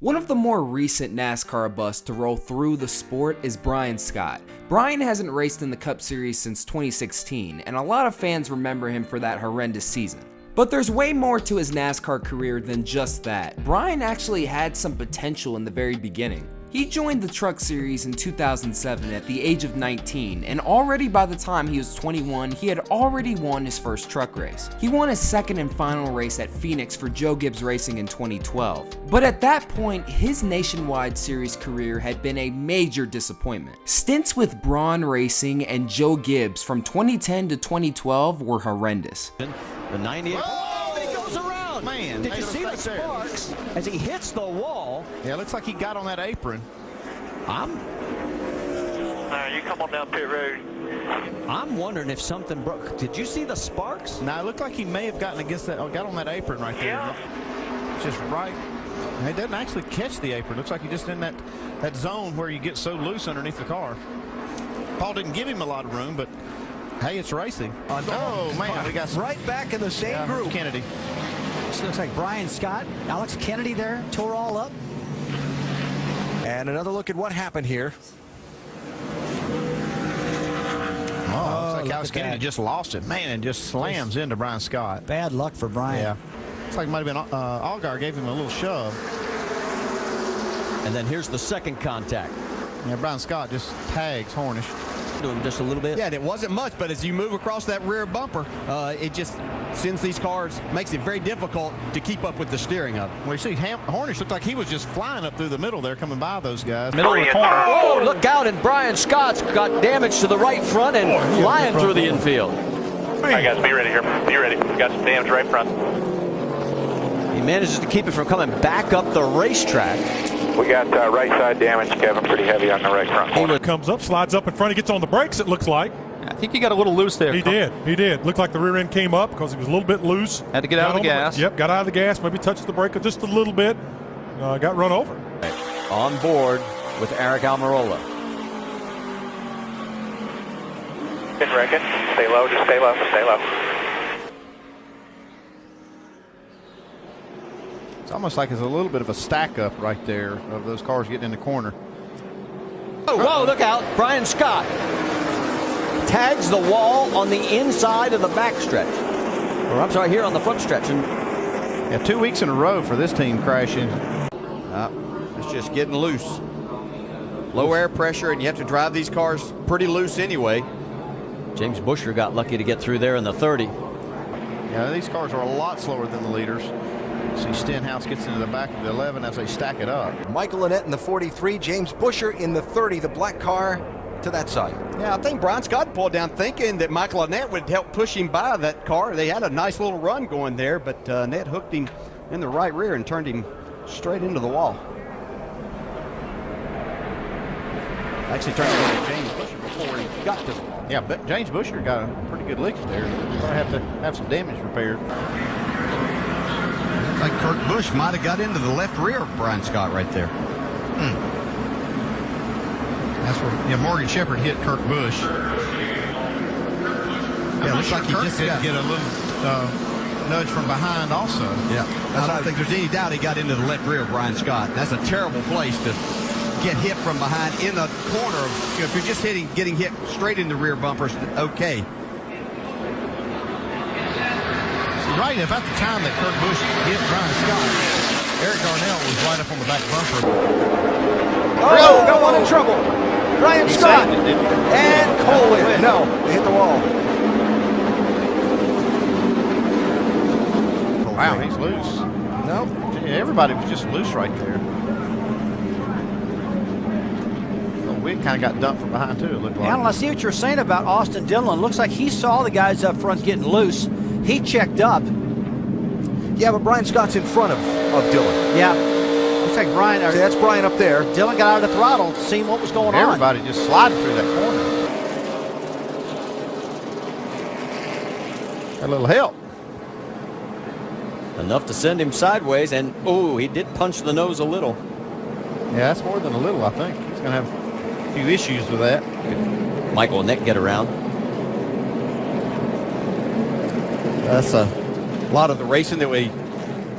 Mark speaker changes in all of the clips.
Speaker 1: One of the more recent NASCAR busts to roll through the sport is Brian Scott. Brian hasn't raced in the Cup Series since 2016, and a lot of fans remember him for that horrendous season. But there's way more to his NASCAR career than just that. Brian actually had some potential in the very beginning. He joined the Truck Series in 2007 at the age of 19, and already by the time he was 21, he had already won his first truck race. He won his second and final race at Phoenix for Joe Gibbs Racing in 2012. But at that point, his nationwide series career had been a major disappointment. Stints with Braun Racing and Joe Gibbs from 2010 to 2012 were horrendous.
Speaker 2: The 98. Oh, he goes around. Man, did you see the sparks as he hits the wall?
Speaker 3: Yeah, looks like he got on that apron.
Speaker 4: You come on down pit road.
Speaker 2: I'm wondering if something broke. Did you see the sparks?
Speaker 3: No, it looked like he may have gotten against that. Got on that apron right there.
Speaker 4: Yeah.
Speaker 3: Just right. He doesn't actually catch the apron. Looks like he's just in that zone where you get so loose underneath the car. Paul didn't give him a lot of room, but hey, it's racing. Oh man, we got
Speaker 2: right back in the same group.
Speaker 3: Kennedy.
Speaker 5: This looks like Brian Scott, Alex Kennedy there, tore all up.
Speaker 6: And another look at what happened here.
Speaker 3: Oh, looks like Alex Kennedy just lost it, man, and just slams into Brian Scott.
Speaker 5: Bad luck for Brian.
Speaker 3: Yeah. Looks like it might have been Allgaier gave him a little shove.
Speaker 2: And then here's the second contact.
Speaker 3: Yeah, Brian Scott just tags Hornish.
Speaker 2: To him just a little bit.
Speaker 6: Yeah, and it wasn't much, but as you move across that rear bumper, it just sends these cars, makes it very difficult to keep up with the steering of it.
Speaker 3: Well, you see, Hornish looked like he was just flying up through the middle there, coming by those guys.
Speaker 4: Middle of the corner.
Speaker 2: Oh, look out, and Brian Scott's got damage to the right front and flying through the infield.
Speaker 4: All right, guys, be ready here. Be ready. We got some damage right front.
Speaker 2: He manages to keep it from coming back up the racetrack.
Speaker 4: We got right side damage, Kevin, pretty heavy on the right front corner.
Speaker 7: Comes up, slides up in front, he gets on the brakes, it looks like.
Speaker 8: I think he got a little loose there.
Speaker 7: He did. Looked like the rear end came up because he was a little bit loose.
Speaker 8: Had to get out of the gas.
Speaker 7: Yep, got out of the gas, maybe touched the brake just a little bit. Got run over.
Speaker 2: On board with Eric Almirola.
Speaker 4: Pit wreck it. Stay low, just stay low, stay low.
Speaker 3: It's almost like it's a little bit of a stack up right there of those cars getting in the corner.
Speaker 2: Oh, whoa, look out. Brian Scott tags the wall on the inside of the back stretch. Or I'm sorry, here on the front stretch. And
Speaker 3: yeah, 2 weeks in a row for this team crashing.
Speaker 6: It's just getting loose. Low air pressure, and you have to drive these cars pretty loose anyway.
Speaker 2: James Buescher got lucky to get through there in the 30.
Speaker 3: Yeah, these cars are a lot slower than the leaders. See, Stenhouse gets into the back of the 11 as they stack it up.
Speaker 6: Michael Lynette in the 43, James Buescher in the 30, the black car to that side. Yeah, I think Brian Scott pulled down thinking that Michael Lynette would help push him by that car. They had a nice little run going there, but Lynette hooked him in the right rear and turned him straight into the wall. Actually turned into James Buescher before he got to the wall.
Speaker 3: Yeah, but James Buescher got a pretty good lick there. Gonna have to have some damage repaired.
Speaker 9: Like Kurt Busch might have got into the left rear of Brian Scott right there. That's where Morgan Shepherd hit Kurt Busch. Yeah, looks like he just did get a little nudge from behind also. Yeah, I don't think there's any doubt he got into the left rear of Brian Scott. That's a terrible place to get hit from behind in the corner. If you're just getting hit straight in the rear bumpers, okay.
Speaker 3: Right about the time that Kurt Busch hit Brian Scott, Eric Darnell was right up on the back bumper.
Speaker 5: Oh, got one in trouble. Brian Scott and Colin. No, they hit the wall.
Speaker 3: Wow, he's loose.
Speaker 5: No,
Speaker 3: everybody was just loose right there. We kind of got dumped from behind too, it looked like.
Speaker 5: Alan, I see what you're saying about Austin Dillon. Looks like he saw the guys up front getting loose. He checked up.
Speaker 6: Yeah, but Brian Scott's in front of Dillon.
Speaker 5: Yeah. Looks like Brian.
Speaker 6: See, that's Brian up there.
Speaker 5: Dillon got out of the throttle, seeing what was going on.
Speaker 3: Everybody just sliding through that corner. A little help.
Speaker 2: Enough to send him sideways, and oh, he did punch the nose a little.
Speaker 3: Yeah, that's more than a little, I think. He's going to have a few issues with that.
Speaker 2: Michael Lynette get around.
Speaker 6: That's a lot of the racing that we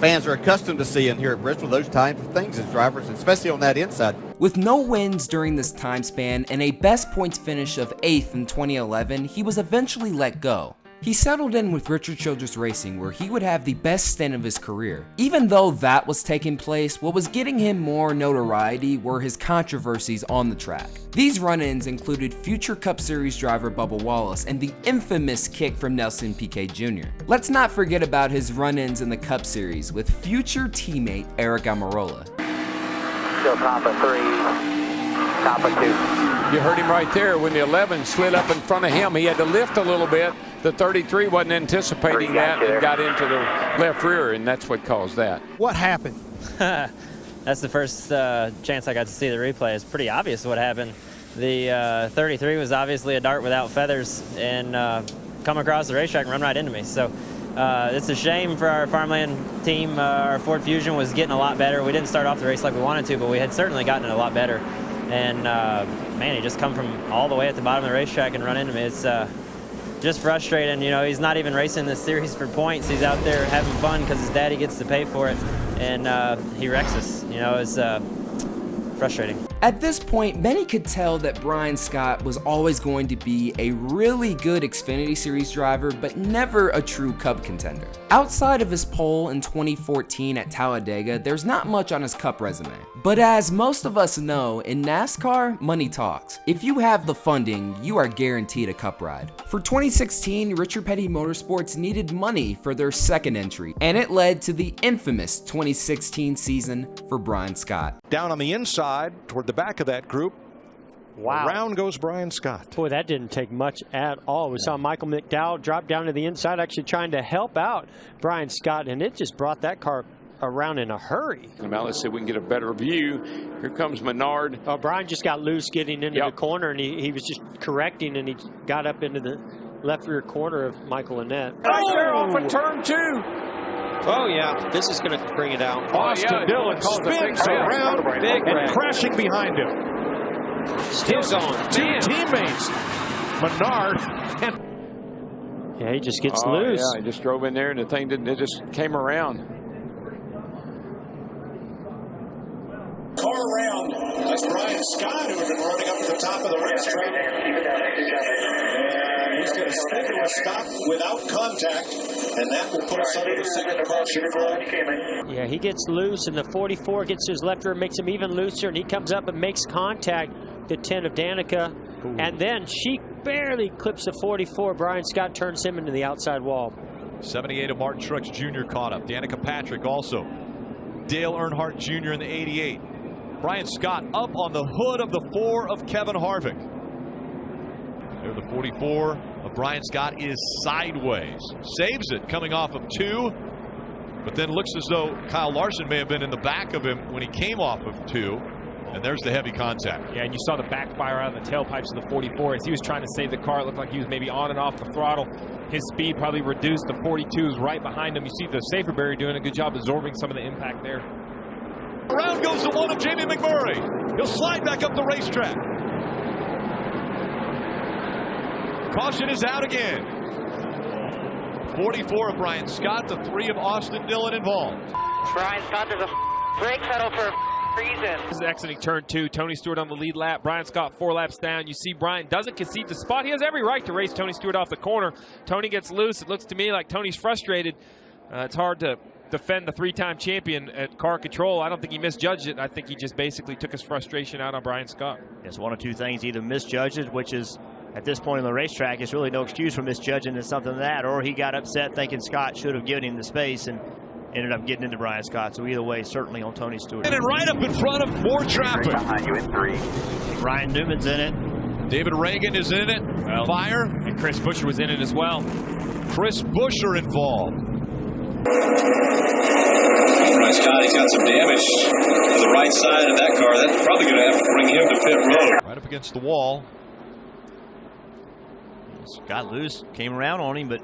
Speaker 6: fans are accustomed to seeing here at Bristol, those types of things as drivers, especially on that inside.
Speaker 1: With no wins during this time span and a best points finish of 8th in 2011, he was eventually let go. He settled in with Richard Childress Racing, where he would have the best stint of his career. Even though that was taking place, what was getting him more notoriety were his controversies on the track. These run-ins included future Cup Series driver Bubba Wallace and the infamous kick from Nelson Piquet Jr. Let's not forget about his run-ins in the Cup Series with future teammate Eric Almirola.
Speaker 4: Still top of 3, top of 2.
Speaker 10: You heard him right there when the 11 slid up in front of him. He had to lift a little bit. The 33 wasn't anticipating that and got into the left rear, and that's what caused that.
Speaker 3: What happened?
Speaker 11: That's the first chance I got to see the replay. It's pretty obvious what happened. The 33 was obviously a dart without feathers and come across the racetrack and run right into me. So it's a shame for our farmland team. Our Ford Fusion was getting a lot better. We didn't start off the race like we wanted to, but we had certainly gotten it a lot better. And man, he just come from all the way at the bottom of the racetrack and run into me. It's just frustrating. You know, he's not even racing this series for points. He's out there having fun because his daddy gets to pay for it, and he wrecks us. You know, it's frustrating.
Speaker 1: At this point, many could tell that Brian Scott was always going to be a really good Xfinity Series driver, but never a true Cup contender. Outside of his pole in 2014 at Talladega, there's not much on his Cup resume. But as most of us know, in NASCAR, money talks. If you have the funding, you are guaranteed a Cup ride. For 2016, Richard Petty Motorsports needed money for their second entry, and it led to the infamous 2016 season for Brian Scott.
Speaker 12: Down on the inside, toward the back of that group,
Speaker 13: wow.
Speaker 12: Around goes Brian Scott.
Speaker 13: Boy, that didn't take much at all. We saw Michael McDowell drop down to the inside, actually trying to help out Brian Scott, and it just brought that car around in a hurry.
Speaker 10: Now let's see if we can get a better view. Here comes Menard.
Speaker 13: Oh, Brian just got loose getting into the corner, and he was just correcting, and he got up into the left rear quarter of Michael Annette.
Speaker 10: Right there off of turn 2.
Speaker 13: Oh, yeah, this is going to bring it out.
Speaker 12: Austin Dillon spins around and crashing behind him.
Speaker 13: Still on.
Speaker 12: Two teammates, Menard.
Speaker 13: Yeah, he just gets loose.
Speaker 10: Yeah, he just drove in there, and the thing didn't, it just came around.
Speaker 14: Car around. That's Brian Scott, who has been running up at the top of the racetrack. And he's going to stick it with stop without contact, and that will put us under the second caution flag.
Speaker 13: Yeah, he gets loose, and the 44 gets to his left rear, makes him even looser, and he comes up and makes contact, the 10 of Danica. Ooh. And then she barely clips the 44. Brian Scott turns him into the outside wall.
Speaker 15: 78 of Martin Truex Jr. caught up. Danica Patrick also. Dale Earnhardt Jr. in the 88. Brian Scott up on the hood of the 4 of Kevin Harvick. There the 44 of Brian Scott is sideways. Saves it coming off of 2, but then looks as though Kyle Larson may have been in the back of him when he came off of 2. And there's the heavy contact.
Speaker 16: Yeah, and you saw the backfire out of the tailpipes of the 44 as he was trying to save the car. It looked like he was maybe on and off the throttle. His speed probably reduced. The 42 is right behind him. You see the safety barrier doing a good job absorbing some of the impact there.
Speaker 15: Around goes the 1 of Jamie McMurray. He'll slide back up the racetrack. Caution is out again. 44 of Brian Scott, the 3 of Austin Dillon involved.
Speaker 17: Brian Scott, there's a brake pedal for reason.
Speaker 16: This is exiting turn 2. Tony Stewart on the lead lap. Brian Scott 4 laps down. You see Brian doesn't concede the spot. He has every right to race Tony Stewart off the corner. Tony gets loose. It looks to me like Tony's frustrated. It's hard to defend the 3-time champion at car control. I don't think he misjudged it. I think he just basically took his frustration out on Brian Scott.
Speaker 18: It's one of two things. Either misjudged it, which is at this point in the racetrack, there's really no excuse for misjudging it, something like that, or he got upset thinking Scott should have given him the space and ended up getting into Brian Scott. So either way, certainly on Tony Stewart.
Speaker 15: And right up in front of more traffic.
Speaker 17: Behind you in 3.
Speaker 18: Ryan Newman's in it.
Speaker 15: David Reagan is in it.
Speaker 16: Well,
Speaker 15: Fire.
Speaker 16: And Chris Buescher was in it as well.
Speaker 15: Chris Buescher involved.
Speaker 19: Brian Scott, he's got some damage to the right side of that car. That's probably going to have to bring him to pit road.
Speaker 15: Right up against the wall.
Speaker 18: Got loose, came around on him, but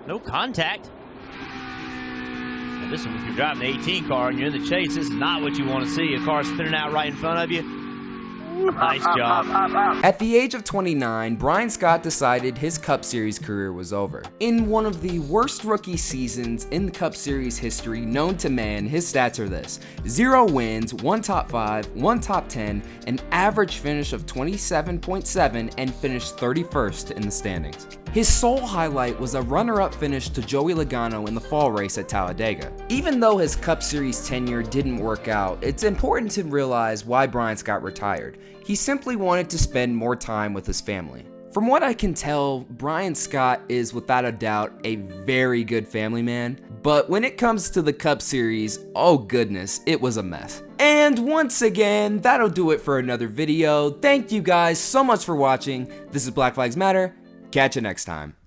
Speaker 18: no contact. Now this is if you're driving the 18 car and you're in the chase, this is not what you want to see. A car spinning out right in front of you. Nice job.
Speaker 1: At the age of 29, Brian Scott decided his Cup Series career was over. In one of the worst rookie seasons in the Cup Series history known to man, his stats are this: 0 wins, 1 top 5, 1 top 10, an average finish of 27.7, and finished 31st in the standings. His sole highlight was a runner-up finish to Joey Logano in the fall race at Talladega. Even though his Cup Series tenure didn't work out, it's important to realize why Brian Scott retired. He simply wanted to spend more time with his family. From what I can tell, Brian Scott is without a doubt a very good family man, but when it comes to the Cup Series, oh goodness, it was a mess. And once again, that'll do it for another video. Thank you guys so much for watching. This is Black Flags Matter. Catch you next time.